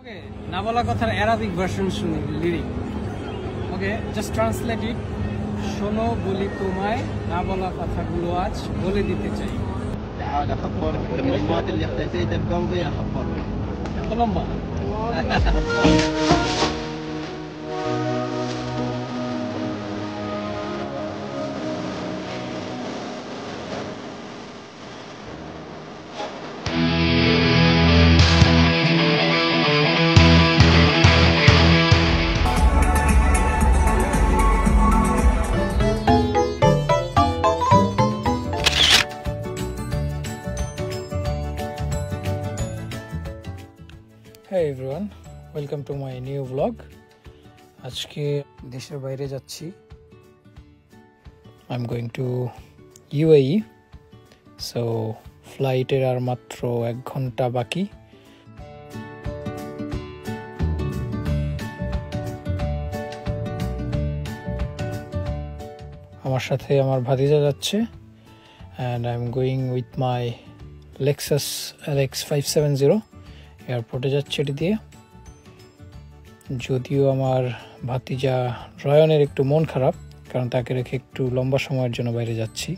Okay, না বলা কথার Arabic version শুনি lyric. Okay, just translate it. শোনো বলি তোমায় না বলা কথাগুলো আজ বলে দিতে চাই। تعال اخبرك بالمعلومات اللي اختفيتها بقلبي اخبرك. কলম্বা। Hey everyone, welcome to my new vlog. আজকে দেশের বাইরে যাচ্ছি। I'm going to UAE. So ফ্লাইটের আর মাত্র 1 ঘন্টা বাকি। আমার সাথে আমার ভাতিজা যাচ্ছে and I'm going with my Lexus LX 570 এয়ারপোর্টে যাচ্ছে এটি দিয়ে। যদিও আমার ভাতিজা রয়নের একটু মন খারাপ, কারণ তাকে রেখে একটু লম্বা সময়ের জন্য বাইরে যাচ্ছি।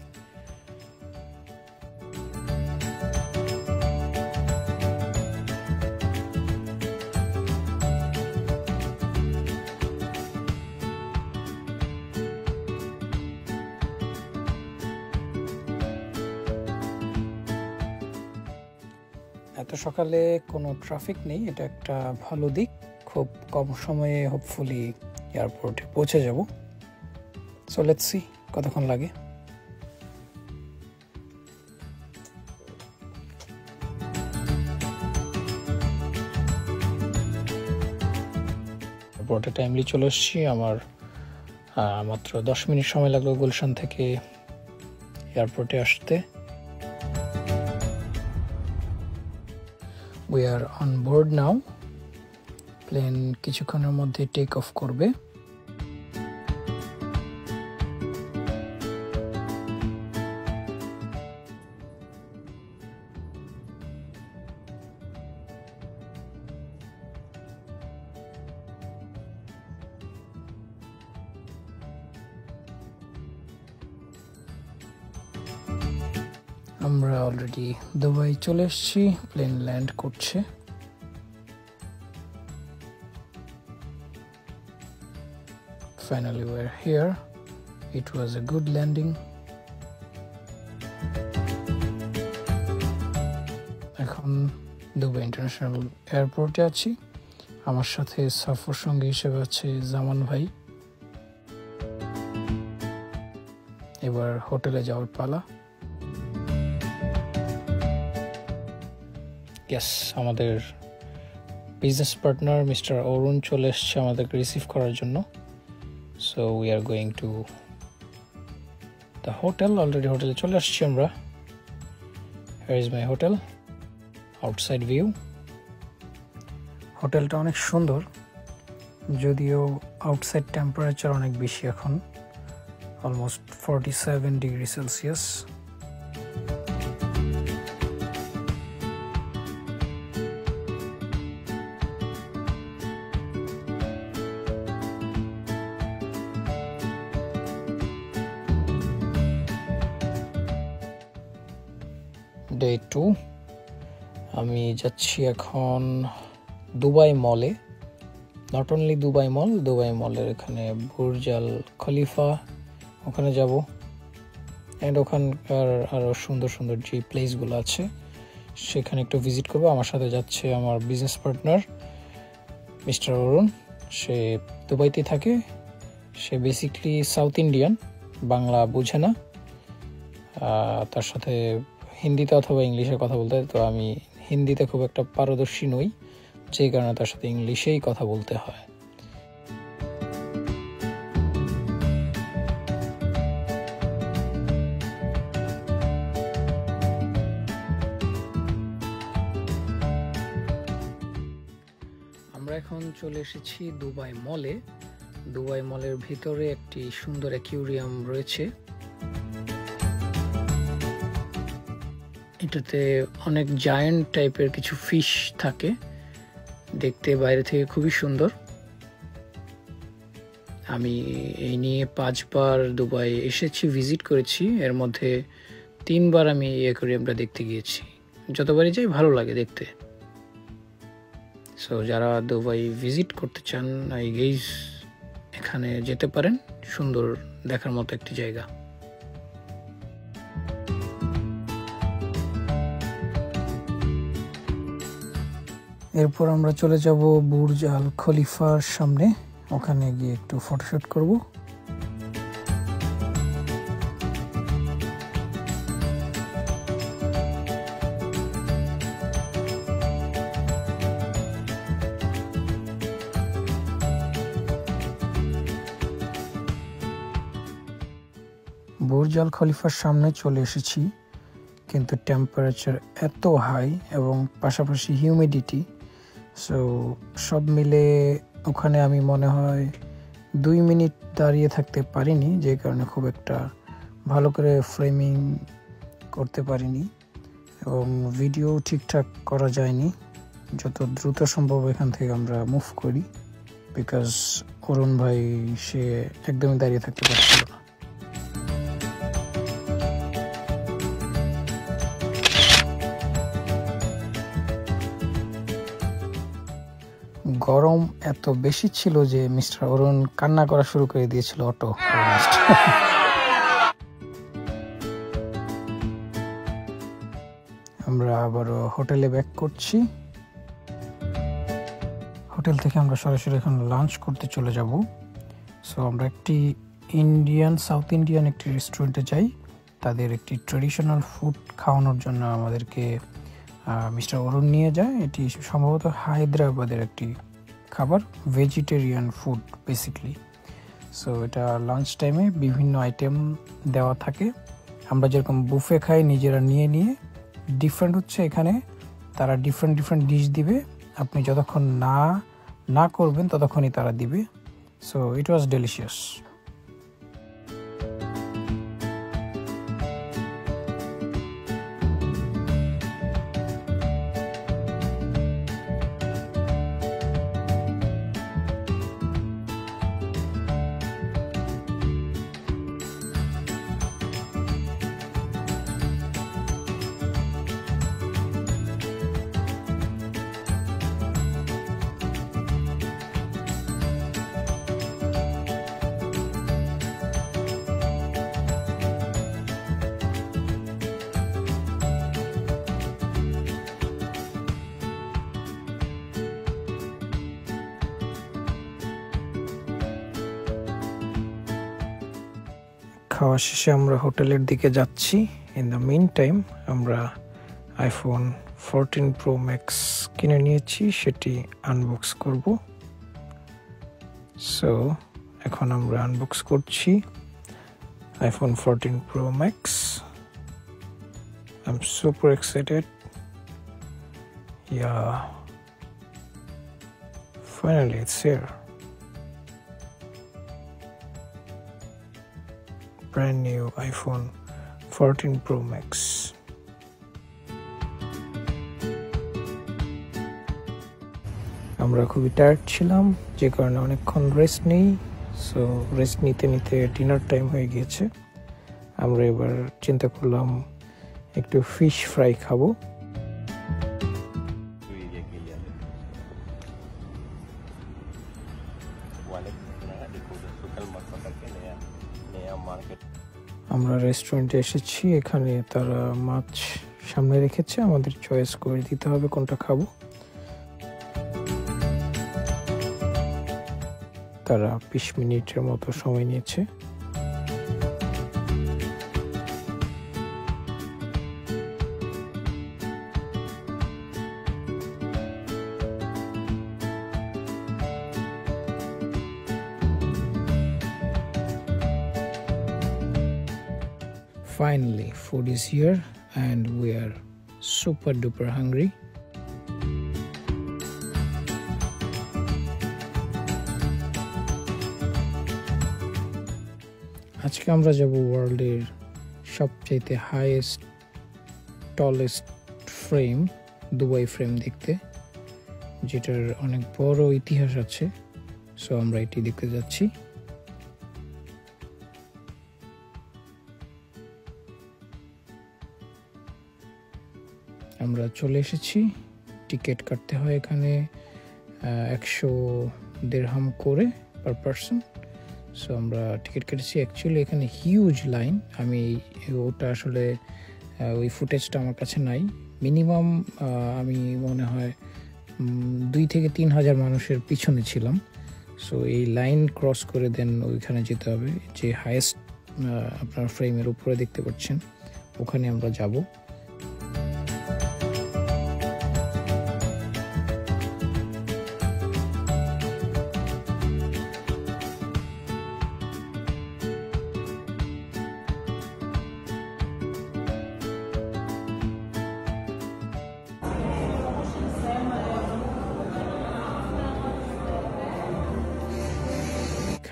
এত সকালে কোনো ট্রাফিক নেই, এটা একটা ভালো দিক। খুব কম সময়ে হোপফুলি এয়ারপোর্টে পৌঁছে যাব। সো লেটস সি কতক্ষণ লাগে। এয়ারপোর্টে টাইমলি চলে এসেছি। আমার মাত্র 10 মিনিট সময় লাগলো গুলশান থেকে এয়ারপোর্টে আসতে। We are on board now. Plane কিছুক্ষণের মধ্যে টেক অফ করবে। আমরা অলরেডি দুবাই চলে এসেছি, প্লেন ল্যান্ড করছে। Finally we're here. It was a good landing. এখন দুবাই ইন্টারন্যাশনাল এয়ারপোর্টে আছি। আমার সাথে সফর সঙ্গী হিসেবে আছে জামান ভাই। এবার হোটেলে যাওয়ার পালা। ইয়েস, আমাদের বিজনেস পার্টনার মিস্টার অরুণ চলে এসছে আমাদেরকে রিসিভ করার জন্য। So we are going to the hotel. Already হোটেলে চলে আসছি আমরা। Here is my hotel. Outside view. হোটেলটা অনেক সুন্দর, যদিও আউটসাইড টেম্পারেচার অনেক বেশি এখন, অলমোস্ট 47 ডিগ্রি সেলসিয়াস। ডে 2 আমি যাচ্ছি এখন দুবাই মলে। Not only Dubai mall, Dubai মলের এখানে বুর্জ আল খলিফা, ওখানে যাব। অ্যান্ড ওখানকার আরও সুন্দর সুন্দর যে প্লেসগুলো আছে সেখানে একটু ভিজিট করবো। আমার সাথে যাচ্ছে আমার বিজনেস পার্টনার মিস্টার অরুণ। সে দুবাইতে থাকে। সে বেসিকলি সাউথ ইন্ডিয়ান, বাংলা বোঝে না। তার সাথে হিন্দিতে অথবা ইংলিশে কথা বলতে হয়, তো আমি হিন্দিতে খুব একটা পারদর্শী নই, যে কারণে তার সাথে ইংলিশেই কথা বলতে হয়। আমরা এখন চলে এসেছি দুবাই মলে। দুবাই মলের ভিতরে একটি সুন্দর অ্যাকুয়ারিয়াম রয়েছে। এটাতে অনেক জায়ান্ট টাইপের কিছু ফিশ থাকে, দেখতে বাইরে থেকে খুবই সুন্দর। আমি এই নিয়ে 5 বার দুবাই এসেছি, ভিজিট করেছি। এর মধ্যে 3 বার আমি এই অ্যাকোয়ারিয়ামটা দেখতে গিয়েছি। যতবারই যাই ভালো লাগে দেখতে। সো যারা দুবাই ভিজিট করতে চান, আই গেস এখানে যেতে পারেন। সুন্দর দেখার মতো একটি জায়গা। এরপর আমরা চলে যাব বুর্জ আল খলিফার সামনে, ওখানে গিয়ে একটু ফটোশুট করব। বুর্জ আল খলিফার সামনে চলে এসেছি, কিন্তু টেম্পারেচার এত হাই এবং পাশাপাশি হিউমিডিটি, সো সব মিলে ওখানে আমি মনে হয় 2 মিনিট দাঁড়িয়ে থাকতে পারিনি, যে কারণে খুব একটা ভালো করে ফ্রেমিং করতে পারিনি এবং ভিডিও ঠিকঠাক করা যায়নি। যত দ্রুত সম্ভব এখান থেকে আমরা মুভ করি, বিকজ অরুণ ভাই সে একদমই দাঁড়িয়ে থাকতে পারছিল না। গরম এত বেশি ছিল যে মিস্টার অরুণ কান্না করা শুরু করে দিয়েছিল অটো। আমরা আবারও হোটেলে ব্যাক করছি। হোটেল থেকে আমরা সরাসরি এখন লাঞ্চ করতে চলে যাব। সো আমরা একটি সাউথ ইন্ডিয়ান একটি রেস্টুরেন্টে যাই। তাদের একটি ট্রেডিশনাল ফুড খাওয়ানোর জন্য আমাদেরকে মিস্টার অরুণ নিয়ে যায়। এটি সম্ভবত হায়দ্রাবাদের একটি খাবার, ভেজিটেরিয়ান ফুড বেসিকলি। সো এটা লাঞ্চ টাইমে বিভিন্ন আইটেম দেওয়া থাকে। আমরা যেরকম বুফে খাই নিজেরা নিয়ে নিয়ে, ডিফারেন্ট হচ্ছে এখানে তারা ডিফারেন্ট ডিশ দিবে। আপনি যতক্ষণ না করবেন ততক্ষণই তারা দিবে। So it was delicious. খাওয়া শেষে আমরা হোটেলের দিকে যাচ্ছি। ইন দ্য মিন টাইম আমরা আইফোন 14 Pro Max কিনে নিয়েছি, সেটি আনবক্স করব। সো এখন আমরা আনবক্স করছি iPhone 14 Pro Max। I am super excited. Finally it's here. Brand new iPhone 14 Pro Max. আমরা খুবই টায়ার্ড ছিলাম, যে কারণে অনেকক্ষণ রেস্ট নেই। সো রেস্ট নিতে নিতে ডিনার টাইম হয়ে গিয়েছে। আমরা এবার চিন্তা করলাম একটু ফিশ ফ্রাই খাবো। আমরা রেস্টুরেন্টে এসেছি, এখানে তারা মাছ সামনে রেখেছে, আমাদের চয়েস করে দিতে হবে কোনটা খাবো। তারা 20 মিনিটের মতো সময় নিয়েছে। Finally, food is here and we are super duper hungry. আজকে আমরা যাব ওয়ার্ল্ডের সবচেয়ে highest tallest frame, Dubai frame দেখতে। যেটার অনেক বড় ইতিহাস আছে। সো আমরা এটি দেখতে যাচ্ছি। আমরা চলে এসেছি। টিকিট কাটতে হয় এখানে 100 দিরহাম করে পার পারসন। সো আমরা টিকিট কেটেছি। অ্যাকচুয়ালি এখানে হিউজ লাইন। আমি ওটা আসলে ওই ফুটেজটা আমার কাছে নাই। মিনিমাম আমি মনে হয় 2 থেকে 3 হাজার মানুষের পিছনে ছিলাম। সো এই লাইন ক্রস করে দেন ওইখানে যেতে হবে, যে হাইয়েস্ট আপনার ফ্রেমের উপরে দেখতে পাচ্ছেন, ওখানে আমরা যাব।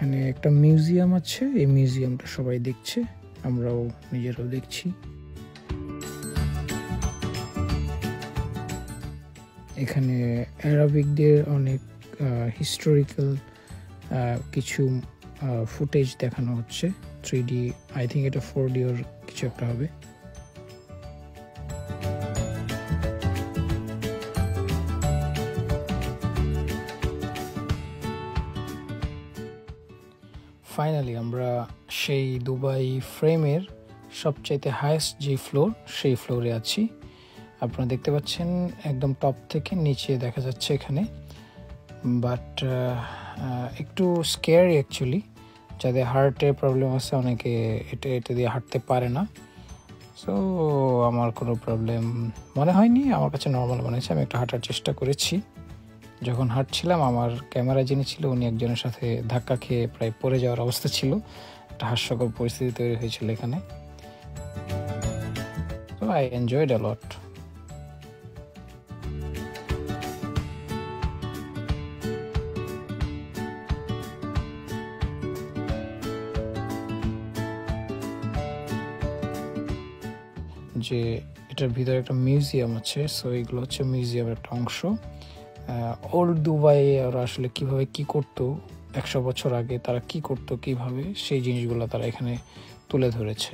এখানে একটা মিউজিয়াম আছে, এই মিউজিয়ামটা সবাই দেখছে, আমরাও নিজেরাও দেখছি। এখানে অ্যারাবিকদের অনেক হিস্টোরিক্যাল কিছু ফুটেজ দেখানো হচ্ছে। 3D, আই থিঙ্ক এটা 4D ওর কিছু একটা হবে। ফাইনালি আমরা সেই দুবাই ফ্রেমের সবচাইতে হাইয়েস্ট যে ফ্লোর, সেই ফ্লোরে আছি। আপনারা দেখতে পাচ্ছেন একদম টপ থেকে নিচে দেখা যাচ্ছে এখানে। বাট একটু স্কেয়ারি অ্যাকচুয়ালি। যাদের হার্টের প্রবলেম আছে অনেকে এটা দিয়ে হাঁটতে পারে না। সো আমার কোনো প্রবলেম মনে হয়নি, আমার কাছে নর্মাল মনে হয়েছে। আমি একটু হাঁটার চেষ্টা করেছি। যখন হাঁটছিলাম আমার ক্যামেরা যিনি ছিল উনি একজনের সাথে ধাক্কা খেয়ে প্রায় পড়ে যাওয়ার অবস্থা ছিল। একটা হাস্যকর পরিস্থিতি তৈরি হয়েছিল এখানে। So I enjoyed a lot. যে এটার ভিতরে একটা মিউজিয়াম আছে। সো এগুলো হচ্ছে মিউজিয়ামের একটা অংশ। ওল্ড দুবাই ওরা আসলে কিভাবে কি করতো 100 বছর আগে, তারা কি করতো কিভাবে, সেই জিনিসগুলো তারা এখানে তুলে ধরেছে।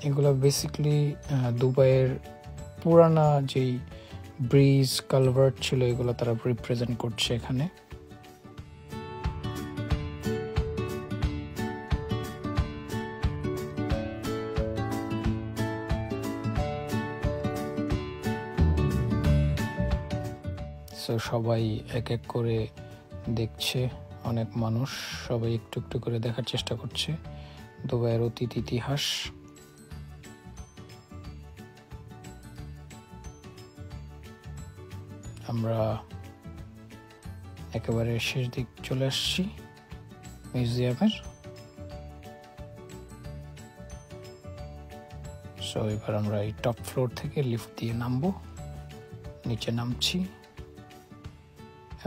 এগুলো বেসিক্যালি দুবাইয়ের পুরানা যেই ব্রিজ কালভার্ট ছিল এগুলো তারা রিপ্রেজেন্ট করছে এখানে। সো সবাই এক এক করে দেখছে, অনেক মানুষ সবাই একটু একটু করে দেখার চেষ্টা করছে দুবাইয়ের অতীত ইতিহাস। আমরা একেবারে শেষ দিক চলে আসছি মিউজিয়ামের। সো এবার আমরা এই টপ ফ্লোর থেকে লিফট দিয়ে নামবো, নিচে নামছি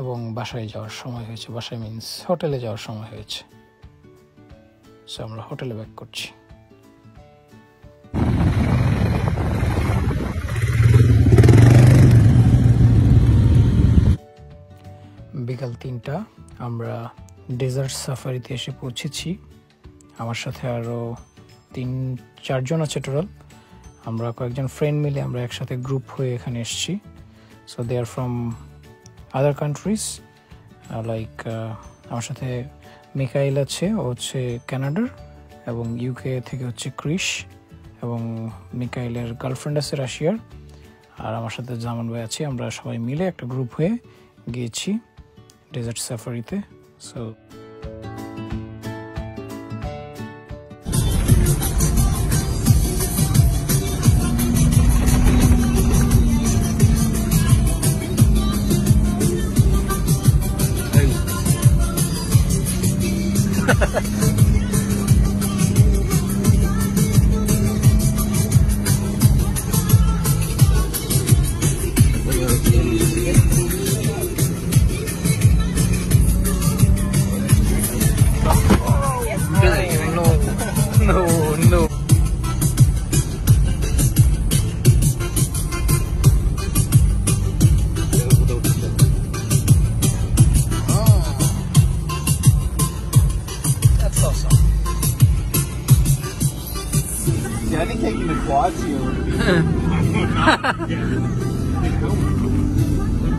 এবং বাসায় যাওয়ার সময় হয়েছে। বাসায় মিন্স হোটেলে যাওয়ার সময় হয়েছে। সো আমরা হোটেলে ব্যাক করছি। বিকাল 3টা, আমরা ডেজার্ট সাফারিতে এসে পৌঁছেছি। আমার সাথে আরও 3-4 জন আছে টোটাল। আমরা কয়েকজন ফ্রেন্ড মিলে আমরা একসাথে গ্রুপ হয়ে এখানে এসেছি। So they are from other countries, like আমার সাথে মিকাইল আছে, ও হচ্ছে কানাডার, এবং ইউকে থেকে হচ্ছে ক্রিশ, এবং মিকাইলের গার্লফ্রেন্ড আছে রাশিয়ার, আর আমার সাথে জামান ভাই আছে। আমরা সবাই মিলে একটা গ্রুপ হয়ে গিয়েছি ডেজার্ট সাফারিতে। So no, no. That's awesome. Yeah, I think taking the quads here would be.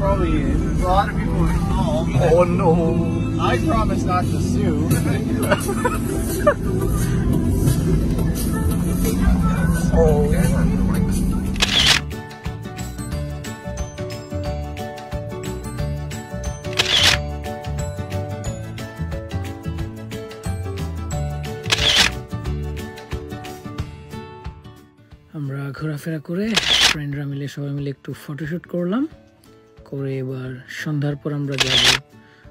Probably a lot of people would fall. Oh no. I promise not to sue. Oh. আমরা ঘোরাফেরা করে ফ্রেন্ডরা মিলে সবাই মিলে একটু ফটোশুট করলাম, করে এবার সন্ধ্যার পর আমরা যাব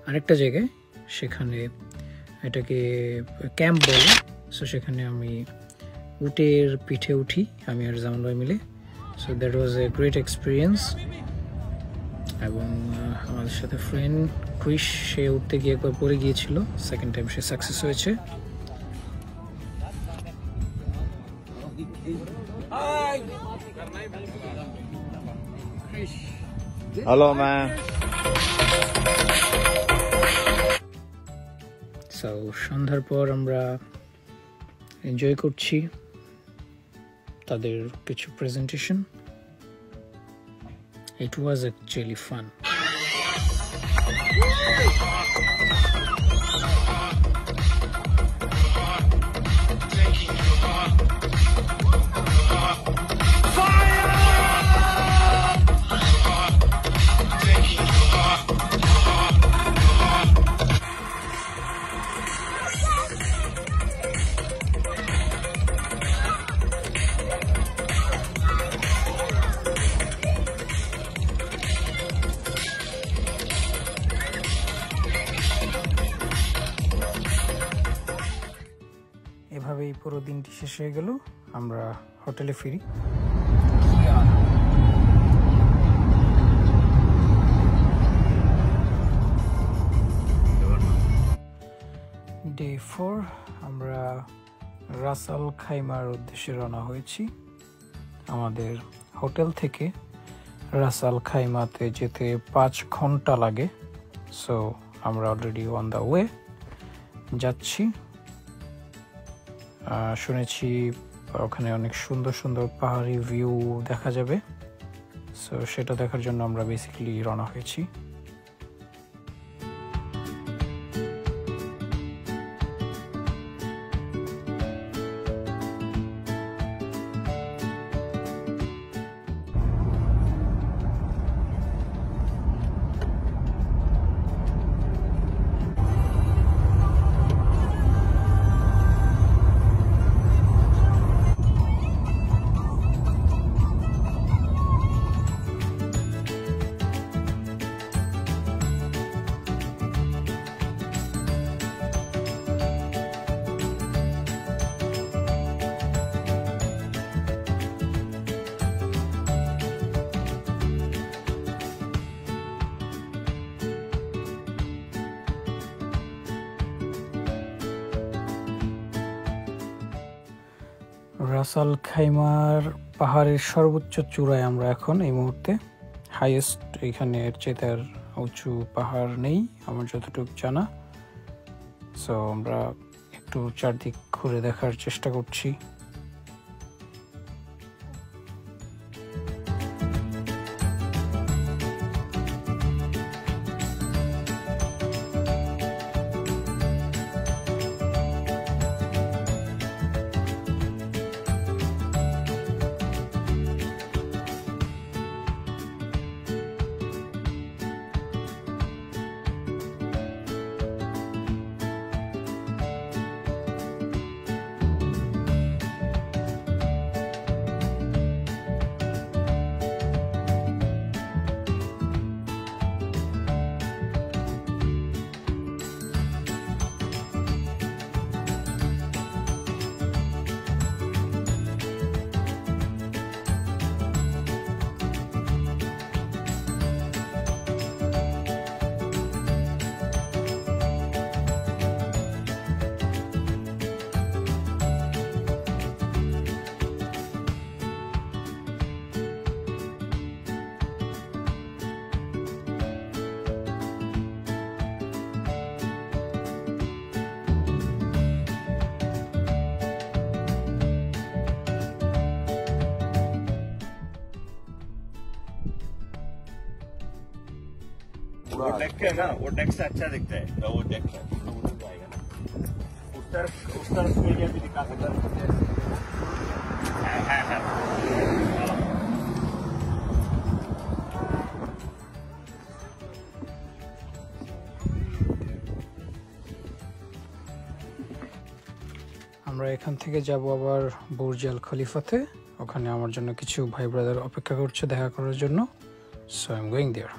আরেকটা জায়গায়, সেখানে এটাকে ক্যাম্প বলে। সো সেখানে আমি উটের পিঠে উঠি আমি আর জামান ভাই মিলে। So that was a great experience. এবং আমাদের সাথে ফ্রেন্ড ক্রিস, সে উঠতে গিয়ে একবার পড়ে গিয়েছিল, সেকেন্ড টাইম সে সাকসেস হয়েছে। Hello, man. সো সন্ধ্যার পর আমরা এনজয় করছি তাদের কিছু presentation. It was actually fun. এভাবেই পুরো দিনটি শেষ হয়ে গেল। আমরা হোটেলে ফিরি। ডে 4 আমরা রাস আল খাইমার উদ্দেশ্যে রওনা হয়েছি। আমাদের হোটেল থেকে রাস আল খাইমাতে যেতে 5 ঘন্টা লাগে। সো আমরা অলরেডি অন দ্য ওয়ে যাচ্ছি। শুনেছি ওখানে অনেক সুন্দর সুন্দর পাহাড়ি ভিউ দেখা যাবে। সো সেটা দেখার জন্য আমরা বেসিক্যালি রওনা হয়েছি। রাস আল খাইমার পাহাড়ের সর্বোচ্চ চূড়ায় আমরা এখন এই মুহূর্তে। হাইয়েস্ট এখানে এর চেয়ে আর উঁচু পাহাড় নেই আমার যতটুকু জানা। সো আমরা একটু চারদিক ঘুরে দেখার চেষ্টা করছি। वो डेक है ना, वो डेक से अच्छा दिखता है, तो वो डेक है, तो उधर जाएगा ना। उस तरफ एरिया भी दिखा सकता है। আমরা এখান থেকে যাব আবার বুর্জ আল খলিফাতে। ওখানে আমার জন্য কিছু ভাই ব্রাদার অপেক্ষা করছে দেখা করার জন্য। So I am going there.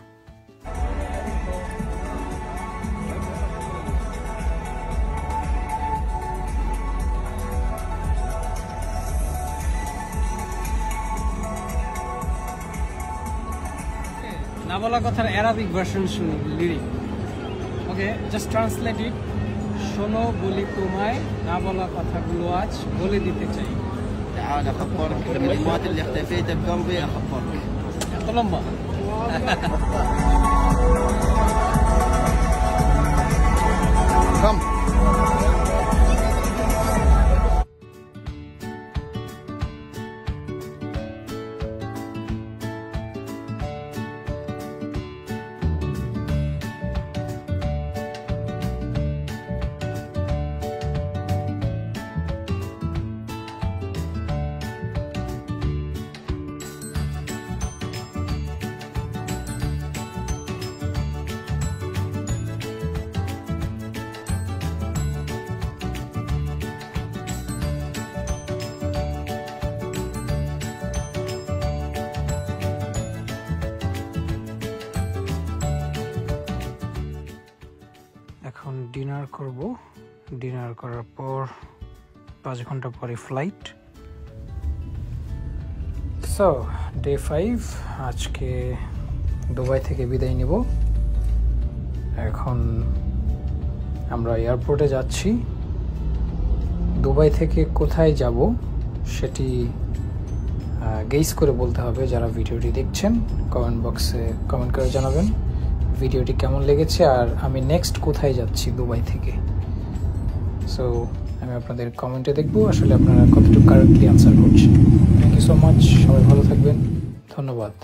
না বলা কথার অ্যারাবিক ভার্সন শুনি, lyric. Okay, just translate it. শোনো বলি তোমায়, না বলা কথাগুলো আজ বলে দিতে চাই। تعال اخبرك الكلمات اللي اختفيتها بقلبي اخبرك. এত লম্বা? Come. এখন ডিনার করব। ডিনার করার পর 5 ঘন্টা পরে ফ্লাইট। সো ডে 5 আজকে দুবাই থেকে বিদায় নিব। এখন আমরা এয়ারপোর্টে যাচ্ছি। দুবাই থেকে কোথায় যাব সেটি গেস করে বলতে হবে। যারা ভিডিওটি দেখছেন কমেন্ট বক্সে কমেন্ট করে জানাবেন ভিডিওটি কেমন লেগেছে আর আমি নেক্সট কোথায় যাচ্ছি দুবাই থেকে। সো আমি আপনাদের কমেন্টে দেখব আসলে আপনারা কতটুকু কারেক্টলি আনসার করছেন। থ্যাংক ইউ সো মাচ, সবাই ভালো থাকবেন, ধন্যবাদ।